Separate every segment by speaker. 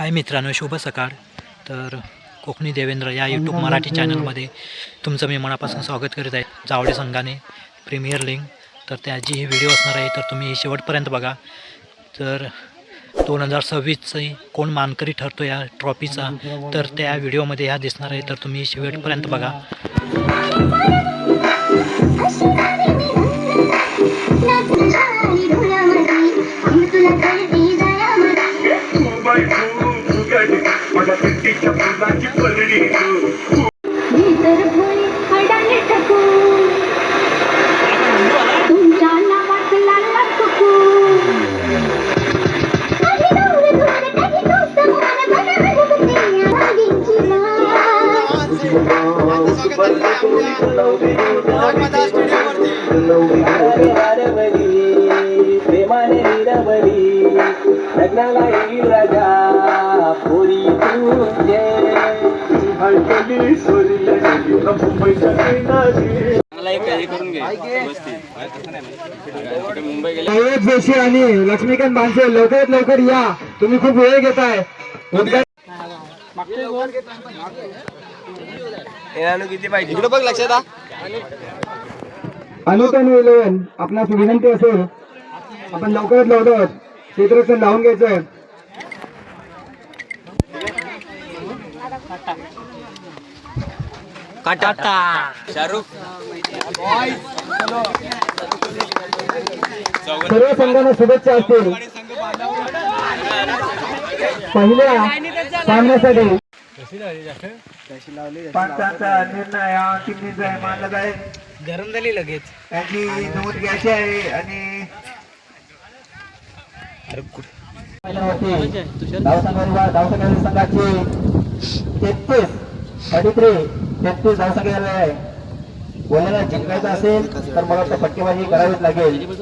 Speaker 1: हाय मित्रांनो, शुभ सकाळ. तर कोकणी देवेंद्र या यूट्यूब मराठी चॅनलमध्ये तुमचं मी मनापासून स्वागत करीत आहे. जावळे संघाने प्रीमियर लीग, तर त्याची ही व्हिडिओ असणार आहे, तर तुम्ही शेवटपर्यंत बघा. तर 2026ची कोण मानकरी ठरतो या ट्रॉफीचा, तर त्या व्हिडिओमध्ये ह्या दिसणार आहे, तर तुम्ही शेवटपर्यंत बघा.
Speaker 2: प्रेमाने निरवली लग्नाला येईल राजा पोरी तुझे हळदी सोडली मुंबईच्या जोशी आणि लक्ष्मीकांत माणसे लवकरात लवकर या, तुम्ही खूप वेळ घेताय. किती पाहिजे इकडे बघ, लक्षात अनुकन 11 आपणास विनंती असेल, आपण लवकरात लवकर क्षेत्ररक्षण लावून घ्यायचंय. सर्व संघांना शुभेच्छा असतील पहिल्या सामन्यासाठी. पंचांचा निर्णय हा अंतिम निर्णय मानला जाईल.
Speaker 1: गरम झाली लगेच.
Speaker 2: त्यांची नोंद घ्यायची आहे आणि धावसंख्या संघाची 33 धावसंख्या झालेली आहे. बोलायला जिंकायचं असेल तर मला वाटतं फटकेबाजी करावीच लागेल.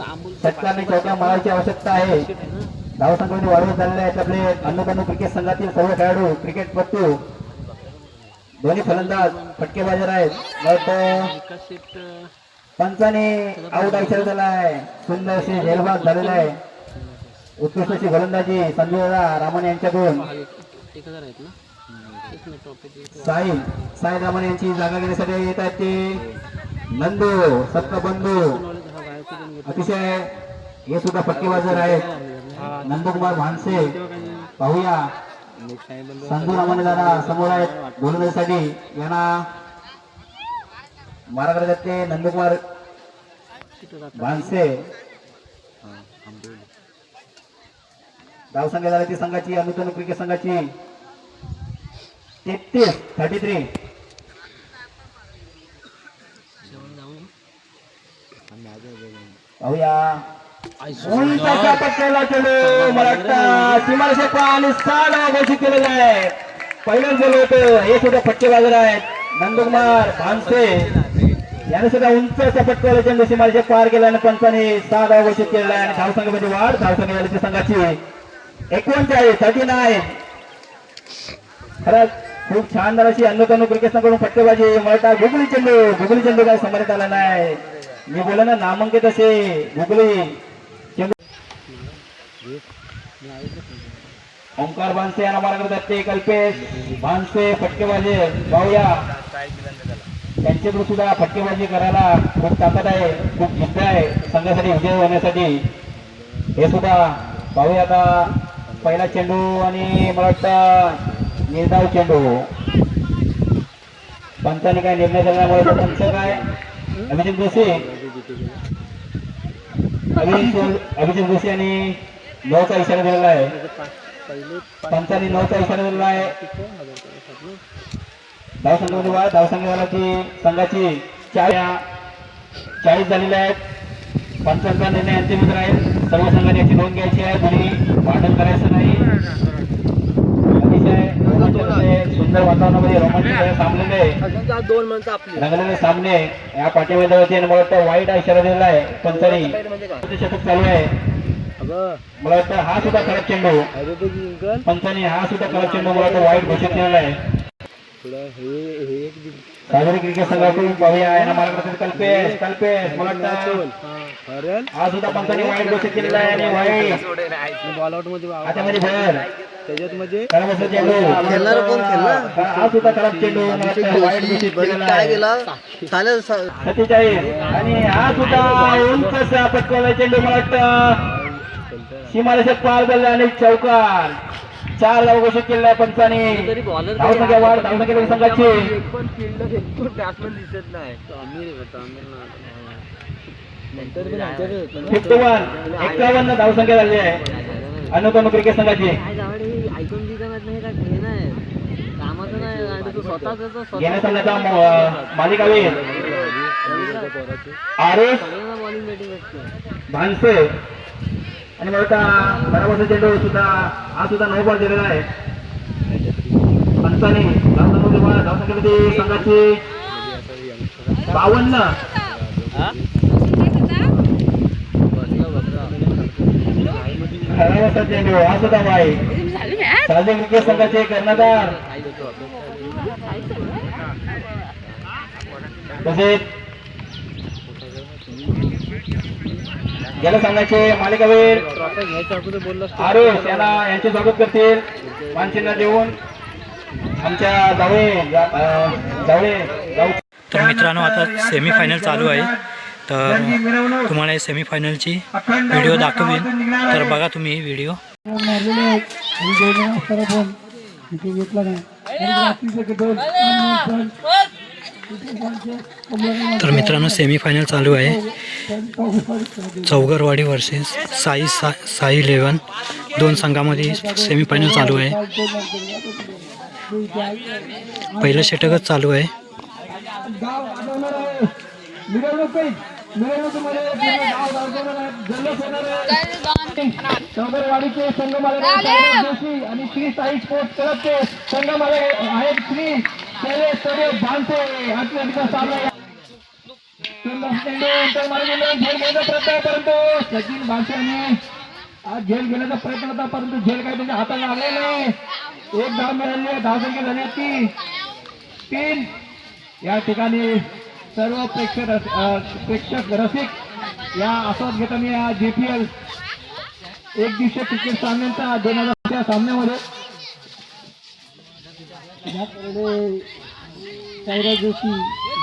Speaker 2: षटकांनी चौक्या मारायची आवश्यकता आहे. धावसंख्येमध्ये वाढवत झालेले आहेत आपले अन्नपन्नू क्रिकेट संघातील सर्व खेळाडू, क्रिकेटपटू, दोन्ही फलंदाज फटकेबाजर आहेत. पंचाने आउट इशारा दिला आहे. सुंदर अशी झेलबाद झालेला आहे. उत्कृष्ट अशी गोलंदाजी संजय रामन यांच्याकडून. साई रामन यांची जागा घेण्यासाठी येत आहेत ते नंदू सत्तबंधू. अतिशय हे सुद्धा फटकेबाजर आहेत. नंदकुमार भानसे पाहूया. संजू रामन दादा समोर आहेत गोलंदाजीसाठी. यांना मारा करत ते नंदकुमार भानसे. धावसंख्या झाली ती संघाची अनुतन क्रिकेट संघाची 33. पाहूया उंचाच्या पट्ट्याला चलो मराठा सीमारेषे आणि 6 धावा घोषित केलेले आहे. पहिल्याच गोल होतं. हे सुद्धा फटकेबाजर आहेत. नंदकुमार भानसे याने सुद्धा उंचच्या पट्ट्याला चेंडू सीमारेषे पार केला आणि पंचाने 6 धावा घोषित केलेला आहे. आणि धावसंख्येमध्ये वाढ. धावसंख्या झाली संघाची 39. खरंच खूप छान अशी अन्नतनु क्रिकेट संघाकडून फटकेबाजी. मराठा गुगली चेंडू काय समोर आला नाही. मी बोला ना, नामांकित असे गुगली चेंडू. ओंकार भानसे यांना मारा करतात ते कल्पेश भानसे फटकेबाजी. पाहूया त्यांच्याकडून सुद्धा फटकेबाजी करायला खूप ताकद आहे, खूप जिद्द आहे संघासाठी विजय होण्यासाठी. हे सुद्धा पाहूया. आता पहिला चेंडू आणि मला वाटतं निर्धाव चेंडू. पंचाने काय निर्णय झाल्यामुळे पंच काय अभिजित जोशी यांनी 9चा इशारा दिलेला आहे. पंचाने 9चा इशारा दिलेला आहे. धावसंख्या धावसंख्या संघाची 40 झालेल्या आहेत. पंचांचा निर्णय अंतिम राहील. सर्व संघाने याची नोंद घ्यायची आहे. कोणी भांडण करायचं नाही. अतिशय सुंदर वातावरणामध्ये रोमांचक रंगलेले सामने या पाठीमध्ये होते. मला वाटतं वाईट इशारा दिलेला आहे पंचांनी. शतक चालू आहे. मला वाटतं हा सुद्धा खराब चेंडू पंचांनी. हा सुद्धा खराब चेंडू मला वाटतं वाईट घोषित केलेला आहे. सागरी क्रिकेट संघाकडून पाहूया आहे ना मार्गदर्शक कल्पेश कल्पेश मला वाटतं आज सुद्धा पंचांनी वाईट घोषित केलेला आहे आणि वाईट
Speaker 3: बॉल आउट मध्ये
Speaker 2: हातामध्ये भर
Speaker 3: त्याच्यात म्हणजे
Speaker 2: खराब असा चेंडू
Speaker 3: खेळणार कोण खेळणार
Speaker 2: आज सुद्धा खराब चेंडू मला वाटतं वाईट घोषित केलेला
Speaker 3: काय
Speaker 2: आहे
Speaker 3: केला चालेल
Speaker 2: 47 आणि हा सुद्धा उंच असा पटकवला चेंडू मला वाटतं सीमारेषेत पार झाला आणि चौकार 4 धावा घोषित केलेला आहे पंचांनी धावसंख्या वाढ धावसंख्या संघाची
Speaker 3: पण फील्डर एकूण बॅट्समन दिसत नाही नंतर
Speaker 2: 51 धावसंख्या झाली आहे अनुपम क्रिकेट संघाची
Speaker 3: ऐकून दिसत नाही का घेणं आहे कामाचं नाही आणि तू स्वतःच
Speaker 2: घेण्या संघाचा मालिकावीर आरुष
Speaker 3: बॉलिंग बॅटिंग असते
Speaker 2: भानसे आणि मला बराबर चेंडू सुद्धा हा सुद्धा 9 बॉल दिलेला आहे पंचांनी धावसंख्येमध्ये संघाची 52 खराब चेंडू हा सुद्धा वाई सार्वजनिक क्रिकेट संघाचे कर्णधार तसेच गेल्या संघाचे मालिकावीर आरुष यांचे स्वागत करतील मानचिन्ह देऊन आमच्या जावळे
Speaker 1: तर मित्रांनो आता सेमीफायनल चालू आहे तर तुम्हाला हे सेमीफायनलची व्हिडिओ दाखवीन तर बघा तुम्ही व्हिडिओ तर मित्रांनो सेमीफायनल चालू आहे चौगरवाडी वर्सेस साई 11 दोन संघामध्ये सेमीफायनल चालू आहे पहिलं षटकच चालू आहे
Speaker 2: चौगरवाडीचे संघ आणि श्री साई स्पोर्ट्स क्लबचे संघ आहेत श्री बांधे परंतु सचिन बांधे आज झेल घेण्याचा प्रयत्न होता परंतु झेल काही त्यांच्या हाताला आले नाही एक धाव मिळाली आहे धावसंख्या झाली 3 या ठिकाणी सर्व प्रेक्षक रसिक या आस्वाद घेताना या JPL एक दिवसीय क्रिकेट सामन्यांचा 2000 सामन्यामध्ये साईराज जोशी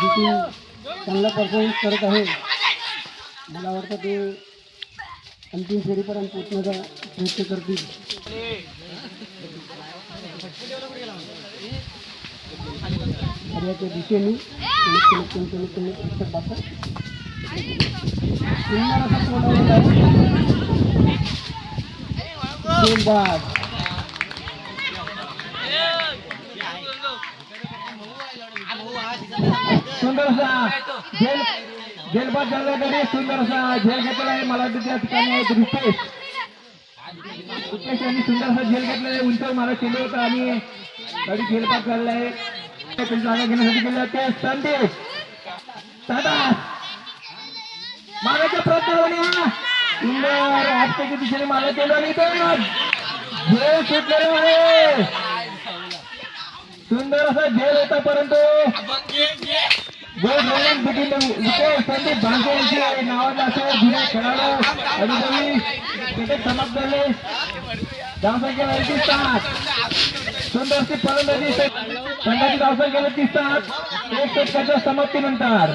Speaker 2: जिथे चांगला परफॉर्मन्स करत आहे मला वाटतं ते अंतिम फेरीपर्यंत पोहोचण्याचा प्रयत्न करतील हरियाच्या दिशेने सुंदरसा जेलबाद झाल्याकडे सुंदरसा झेल घेतलेला आहे मला त्या ठिकाणी आहेत रुपेश यांनी सुंदरसा झेल घेतलेला आहे उंचावर मला केलं होतं आणि गाडी झेलबाद झालेला आहे जागा घेण्यासाठी गेले ते संदीप दादा मागाच्या प्रयत्न सुंदर आपल्याच्या दिशेने मला केलं आणि झेल सुटलेला आहे सुंदर असा झेल होता परंतु संदीप भांगे यांची नावाचा असं जुन्या खेळाडू अधिकारी क्रिकेट समाप्त झाले धावसंख्या 7 सुंदरची फलंदाजी संघाची धावसंख्या 7 एक षटकाच्या समाप्तीनंतर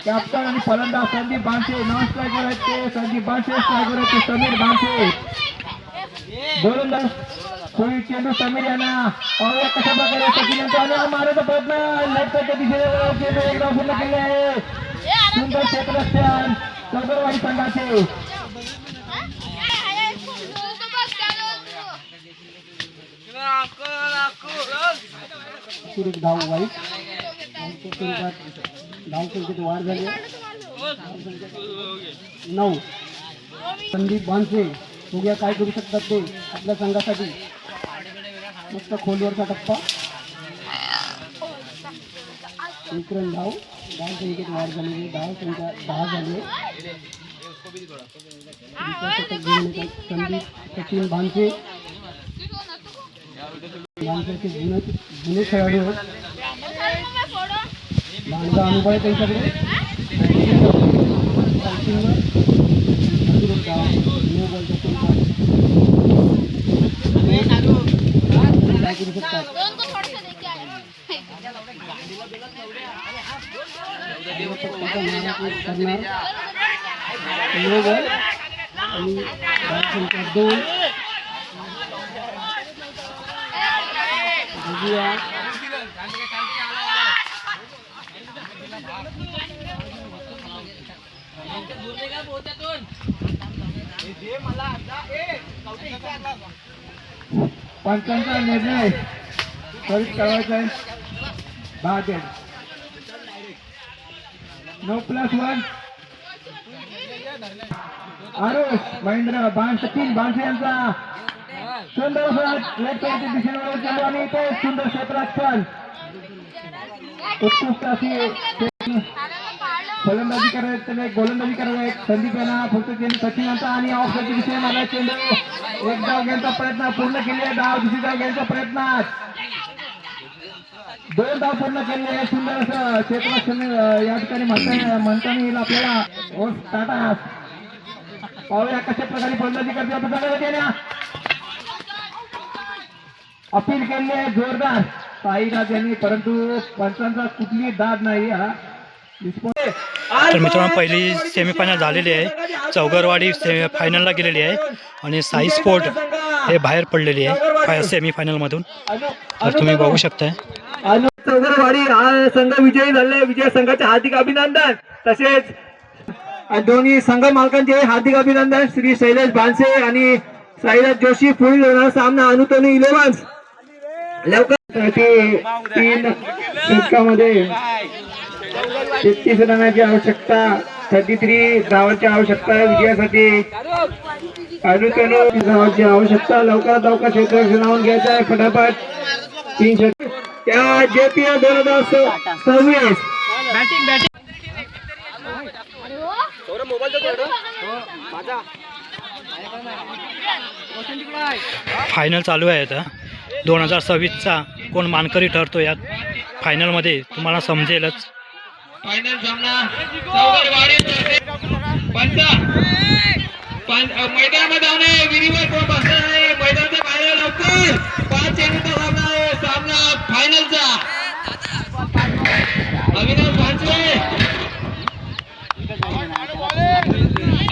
Speaker 2: कॅप्टन आणि फलंदाज संदीप भांगे नॉन स्ट्रायकर आहेत ते संदीप भांगे स्ट्रायकर आहेत ते समीर भांगे गोलंदाज कोणी चेंडू समीर यांना पाहूया कशा प्रकारे सचिन मारायचा प्रयत्न लेफ्टच्या दिशेने चेंडू एक धाव पूर्ण केले आहे सुंदर क्षेत्ररक्षण चौगरवाडी संघाचे धाव वाईट धावसंख्येत वाढ झाली 9 संदीप भांगे बघूया काय करू शकतात ते आपल्या संघासाठी मस्त खोलवरचा टप्पा विक्रम धाव संख्येत वाढ झालेली धावसंख्या 10 झाली संदीप सचिन भांगे जुने खेळाडू माझा अनुभव आहे त्यांच्याकडे दोन पंचांचा निर्णय त्वरित करायचा आहे 10 9+1 आरुष महेंद्र बांसे यांचा सुंदर असा लेफ्ट साईडच्या दिशेने चेंडू आणि तो सुंदर क्षेत्ररक्षण उत्कृष्ट अशी फलंदाजी करत त्याने गोलंदाजी करत आहेत संदीप यांना फक्त चेंडू सचिन यांचा आणि ऑफ साईडच्या दिशेने मारला चेंडू एक धाव घेण्याचा प्रयत्न पूर्ण केले डाव दुसरी धाव घेण्याचा प्रयत्न 2 धाव पूर्ण केले सुंदर असं क्षेत्ररक्षण या ठिकाणी म्हणता येईल आपल्याला टाटा पाहूया कशा प्रकारे फलंदाजी करते आपण जागा अपील केली आहे जोरदार साईनाथ यांनी परंतु पंचांचा कुठली दाद नाही हा
Speaker 1: तर मित्रांनो पहिली सेमीफायनल झालेली आहे चौगरवाडी फायनलला गेलेली आहे आणि साई स्पोर्ट हे बाहेर पडलेली आहे सेमीफायनलमधून तर तुम्ही बघू शकताय
Speaker 2: चौगरवाडी हा संघ विजयी झाले विजय संघाचे हार्दिक अभिनंदन तसेच दोन्ही संघ मालकांचे हार्दिक अभिनंदन श्री शैलेश भानसे आणि साईनाथ जोशी पुढील होणारा सामना अनुतनु 11 लवकर 3 षटकामध्ये 33 रनाची आवश्यकता 33 धावांची आवश्यकता विजयासाठी अनुतनु धावांची आवश्यकता लवकर क्षेत्ररक्षणावरून घ्यायचं आहे फटाफट 3 षटक त्या JPL 2026
Speaker 1: फायनल चालू आहे आता 2026चा कोण मानकरी ठरतो यात फायनलमध्ये तुम्हाला समजेलच
Speaker 2: फायनल सामना चौगरवाडी मैदानामध्ये जाऊन विहिरीवर कोण बसणार आहे मैदानाच्या बाहेर लवकर 5 चेंडूचा सामना आहे सामना फायनलचा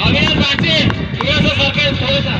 Speaker 2: अविनाश भानसे थोडासा सरकार थोडासा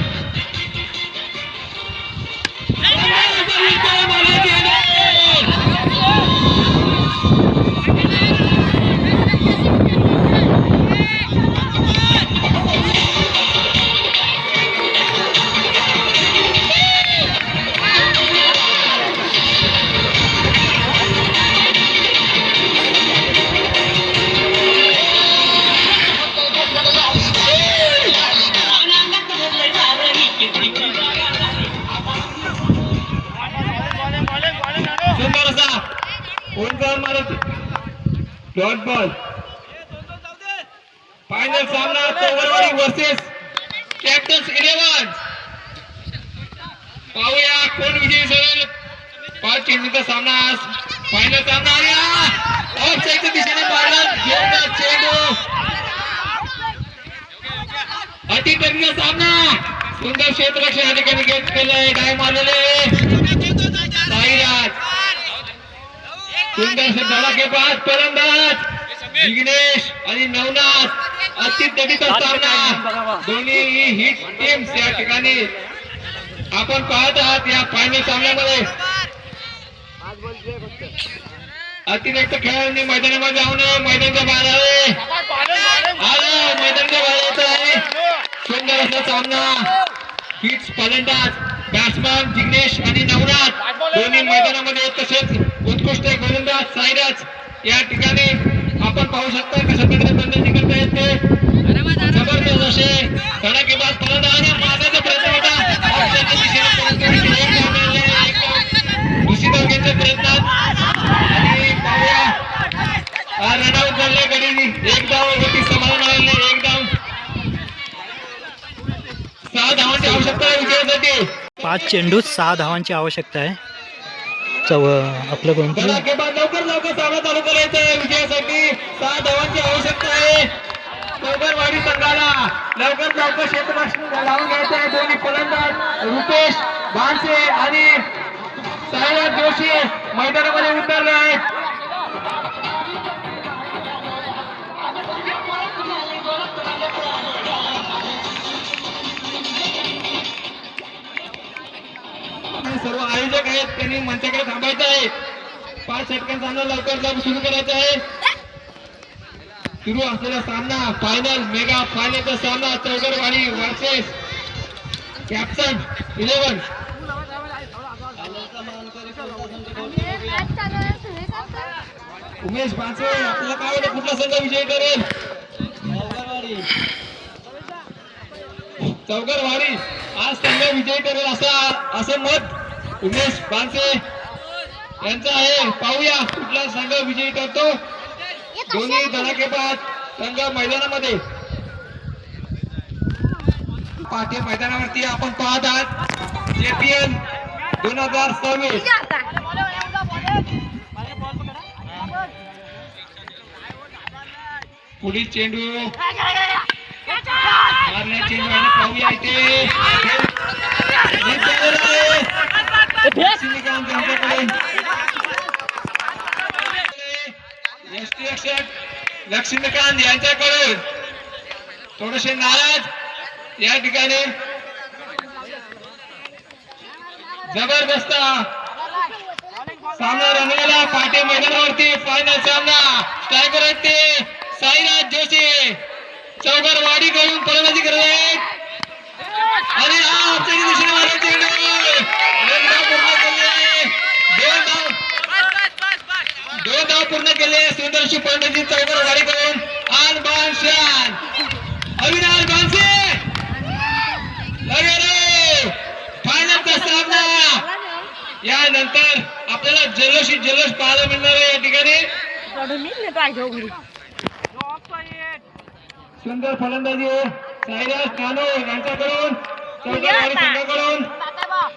Speaker 2: डॉट बॉल फायनल सामना चौगरवाडी वर्सेस कॅप्टन्स 11 पाहूया कोण विजयी होईल 5 चेंडूचा सामना फायनल सामना ऑफ साईडच्या दिशेने मारला घेऊन चेंडू अतितरीचा सामना सुंदर क्षेत्ररक्षण अधिकारी घेत केलंय डाय मारलेले साईराज सुंदर धडाकेबाज फलंदाज विघ्नेश आणि नवनाथ अतितटीचा सामना दोन्ही हिट टीम्स या ठिकाणी आपण पाहत आहात या फायनल सामन्यामध्ये अतिरिक्त खेळाडूंनी मैदानामध्ये जाऊन मैदानाच्या बाहेर आलं मैदानाच्या बाहेर आहे सुंदर असा सामना हिट्स फलंदाज बॅट्समन जिग्नेश आणि नवनाथ दोन्ही मैदानामध्ये तसेच उत्कृष्ट गोलंदाज साईराज या ठिकाणी आपण पाहू शकता कशा प्रकारे फलंदाजी करता येते जबरदस्त असे धडाकेबाज फलंदाज आणि मारण्याचा प्रयत्न होता दुसरी धाव घेण्याचा प्रयत्न आणि पाहूया रनआउट झाले गडी 1 धाव होती समाधान आलेले 1 धाव 6 धावांची आवश्यकता आहे विजयासाठी
Speaker 1: 5 चेंडूत 6 धावांची आवश्यकता आहे आपलं कोणतं
Speaker 2: लवकर सामना चालू करायचा आहे. विजयासाठी 6 धावांची आवश्यकता आहे चौगरवाडी संघाला. लवकर क्षेत्ररक्षण लावून घ्यायचं आहे. दोन्ही फलंदाज रुपेश भानसे आणि साईनाथ जोशी मैदानामध्ये उतरले आहेत. सर्व आयोजक आहेत त्यांनी मंचाकडे थांबायचं आहे. 5 सेकंद सामना लवकर सुरू करायचा आहे. सुरू असलेला सामना फायनल मेगा फायनलचा सामना चौगरवाडी वर्सेस कॅप्टन 11. उमेश पाचवे आपल्याला काय वाटतं कुठला संघ विजय करेल? चौगरवाडी आज संघ विजय करेल असं मत उमेश पानसे यांचं आहे. पाहूया कुठला संघ विजयी ठरतो. दोन्ही धडाकेबाज संघ मैदानामध्ये पाठी मैदानावरती आपण पाहत आहात चॅम्पियन 2026. पुढील चेंडू मारण्या चेंडू आणि पाहूया इथे लक्ष्मीकांत यांच्याकडून थोडेसे नाराज या ठिकाणी. जबरदस्त सामना रंगलेला पाटे मैदानावरती. फायनल सामना स्ट्रायकर आहेत ते साईनाथ जोशी चौगरवाडी कडून फलंदाजी करत आहेत आणि हा ऑफसाईड दिशेने मारला चेंडू. दोन धाव पूर्ण केले. सुंदरशी फलंदाजी चौगरवाडी कडून. आन बान शान अविनाश बानसे लगेच फायनलचा सामना. यानंतर आपल्याला जल्लोष पाहायला मिळणार आहे या ठिकाणी. सुंदर फलंदाजी साईराज कानो यांच्याकडून चौगरवाडी संघाकडून.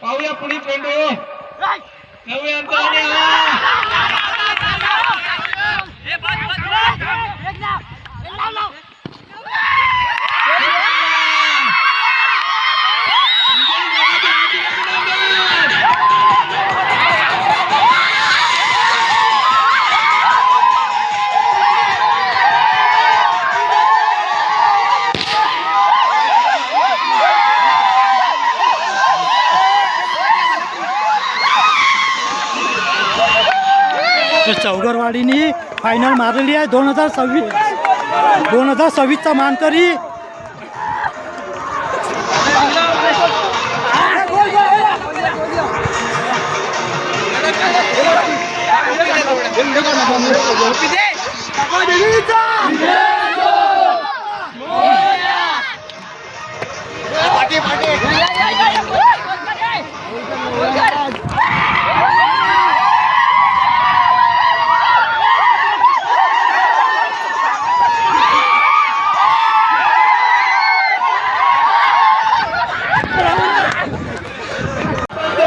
Speaker 2: पाहूया पुढील चेंडू नव्यांचा आणि
Speaker 1: तर चौगरवाडीने फायनल मारलेली आहे 2026चा मानकरी.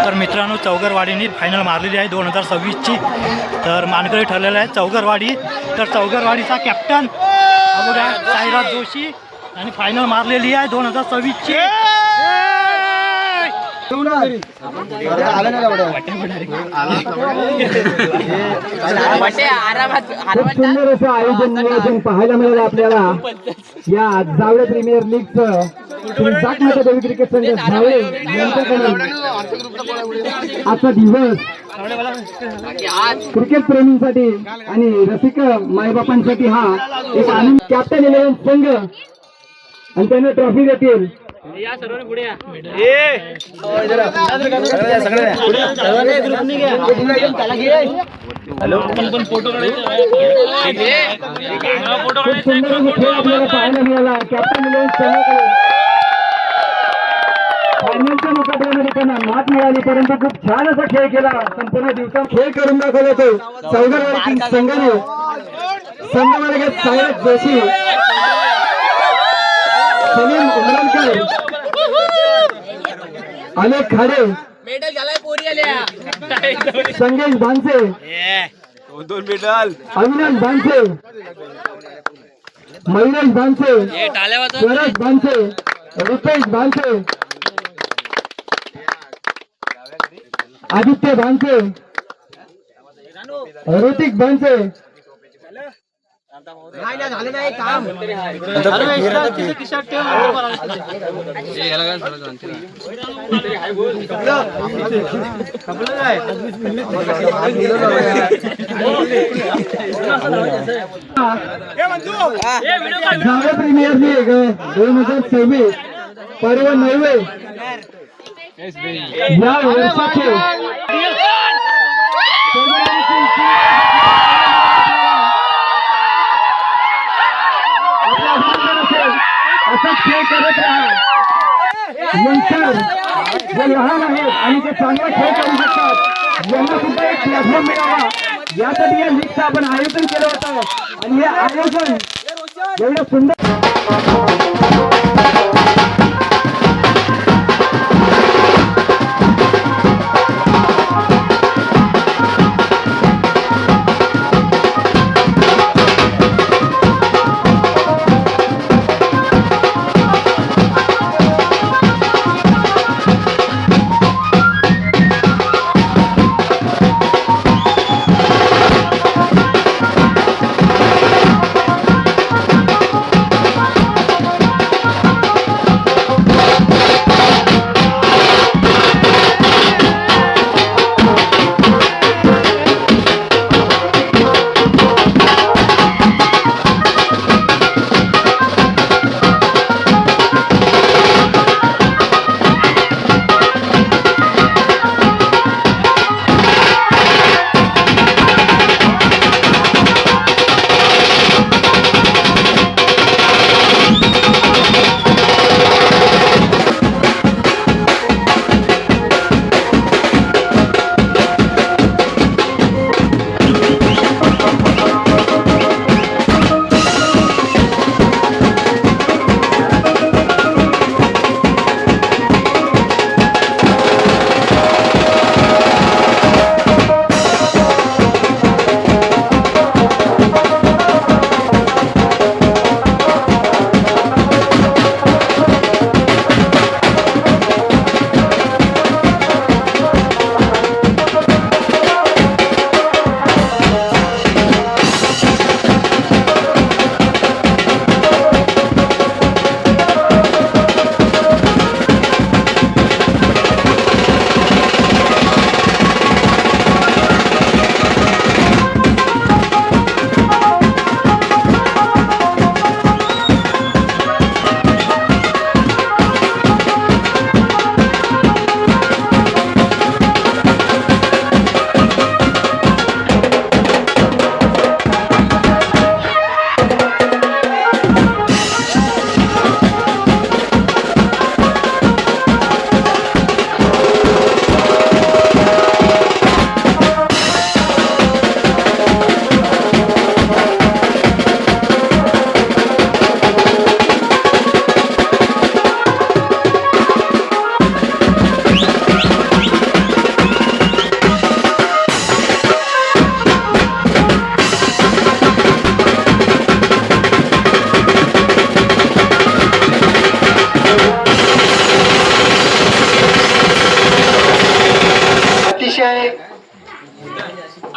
Speaker 1: तर मित्रांनो चौगरवाडीने फायनल मारलेली आहे 2026ची. तर मानकरी ठरलेला आहे चौगरवाडी. तर चौगरवाडीचा कॅप्टन बघा साईराज जोशी आणि फायनल मारलेली आहे 2026ची.
Speaker 2: सुंदर असं आयोजन नियोजन पाहायला मिळालं आपल्याला या जावळे प्रीमियर लीगचं. देवी क्रिकेट संघ जावळे यांच्याकडून आजचा दिवस क्रिकेट प्रेमींसाठी आणि रसिक मायबापांसाठी हा एक आनंद. कॅप्टन 11 संघ आणि त्यांना ट्रॉफी देतील. पाहायला मिळाला कॅप्टन 11 संघाकडे. फायनलच्या मुकाबल्यामध्ये त्यांना मात मिळाली परंतु खूप छान असा खेळ केला. संपूर्ण दिवसात खेळ करून दाखवला तो चौगरवाडी संघाने. संघमार्गात साईराज जोशी सलीम उमरानकर अनेक खाडे संदेश भानसे अविनाश भानसे, मयुरेश भानसे, सुरेश भानसे, रुपेश भानसे, आदित्य भानसे, ऋतिक भानसे, जागा प्रीमियर लीग 2026 पर्व 9 या वर्षाचे असंच खेळ करत राहा. यंगस्टर जे लहान आहेत आणि जे चांगला खेळ करू शकतात यांना सुद्धा एक प्लॅटफॉर्म मिळावा यासाठी या लीगचं आपण आयोजन केलं होतं आणि हे आयोजन एवढं सुंदर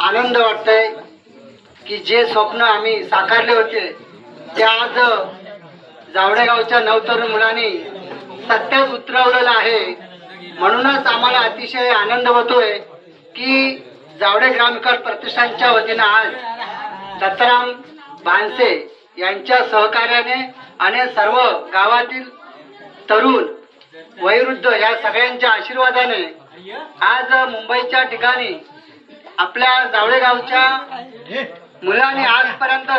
Speaker 4: आनंद वाटतंय की जे स्वप्न आम्ही साकारले होते ते आज जावडेगावच्या नवतरुण मुलांनी सत्यात उतरवलेलं आहे. म्हणूनच आम्हाला अतिशय आनंद होतोय की जावडे ग्रामविकास प्रतिष्ठानच्या वतीनं आज दत्तराम भानसे यांच्या सहकार्याने आणि सर्व गावातील तरुण वयोवृद्ध या सगळ्यांच्या आशीर्वादाने आज मुंबईच्या ठिकाणी आपल्या जावडेगावच्या मुलांनी आजपर्यंत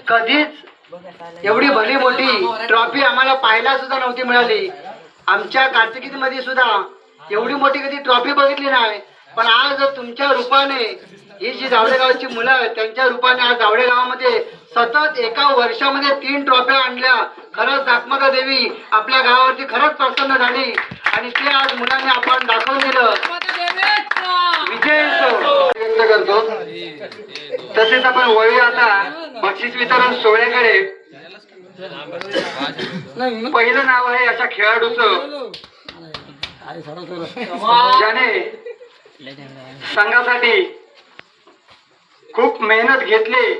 Speaker 4: कधीच एवढी भली मोठी ट्रॉफी आम्हाला पाहायला सुद्धा नव्हती मिळाली. आमच्या कारकिर्दीमध्ये सुद्धा एवढी मोठी कधी ट्रॉफी बघितली नाही. पण आज तुमच्या रूपाने ही जी जावडेगावची मुलं आहेत त्यांच्या रूपाने आज जावडेगावामध्ये सतत एका वर्षामध्ये 3 ट्रॉफ्या आणल्या. खरंच आत्मदा देवी आपल्या गावावरती खरंच प्रसन्न झाली आणि ते आज मुलांनी आपण दाखवून दिलं. विजय व्यक्त करतो. तसेच आपण वळूया आता बक्षीस वितरण सोहळ्याकडे. पहिलं नाव आहे अशा खेळाडूचं ज्याने संघासाठी खूप मेहनत घेतली.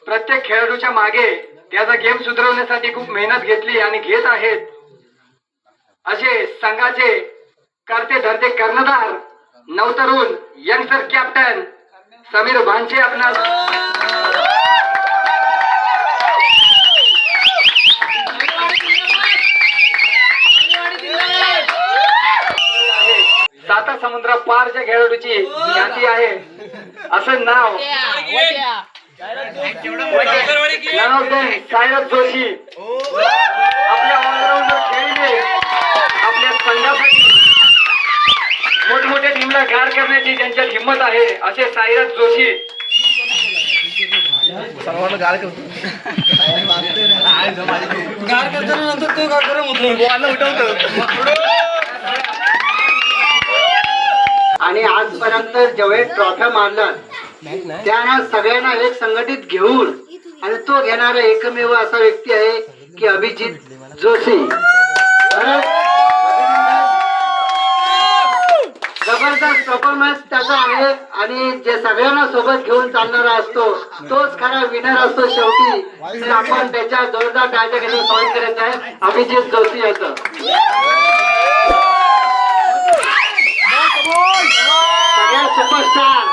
Speaker 4: प्रत्येक खेळाडूच्या मागे त्याचा गेम सुधारवण्यासाठी खूप मेहनत घेतली आणि घेत आहेत. असे संघाचे करते धरते कर्णधार नवतरुण यंगस्टर कॅप्टन समीर भांचे आपणास साता समुद्र पारच्या खेळाडूची ख्याती आहे. असं नाव सायरथ जोशी आपल्या ऑलराऊंडर खेळीने आपल्या संघासाठी मोठमोठ्या टीमला गार करण्याची ज्यांच्यात हिंमत आहे असे सायरथ जोशी. आणि आजपर्यंत जेवढे ट्रॉफ्या मारल्या त्यांना सगळ्यांना एक संघटित घेऊन आणि तो घेणारा एकमेव असा व्यक्ती आहे की अभिजित जोशी. जबरदस्त परफॉर्मन्स त्याचा आहे आणि जे सगळ्यांना सोबत घेऊन चालणारा असतो तोच खरा विनर असतो शेवटी. तर आपण त्याच्या जोरदार टाळ्या घेऊन स्वागत करायचं आहे अभिजित जोशी याचं. सगळ्या सुपरस्टार